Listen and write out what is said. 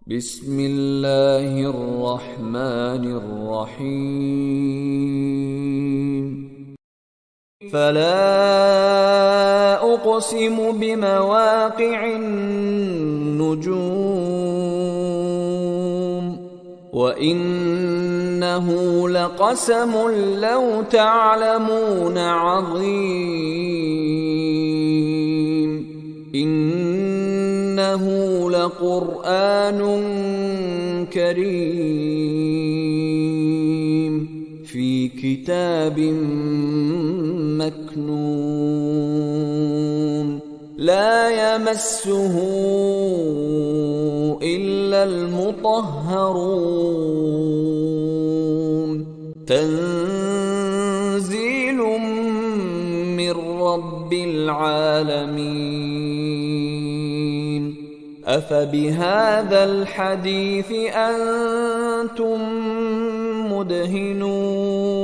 بسم الله الرحمن الرحيم فلا أقسم بمواقع النجوم وإنه لقسم لو تعلمون عظيم إنه لقرآن كريم في كتاب مكنون لا يمسه إلا المطهرون تنزيل من رب العالمين أفبهذا الحديث أنتم مدهنون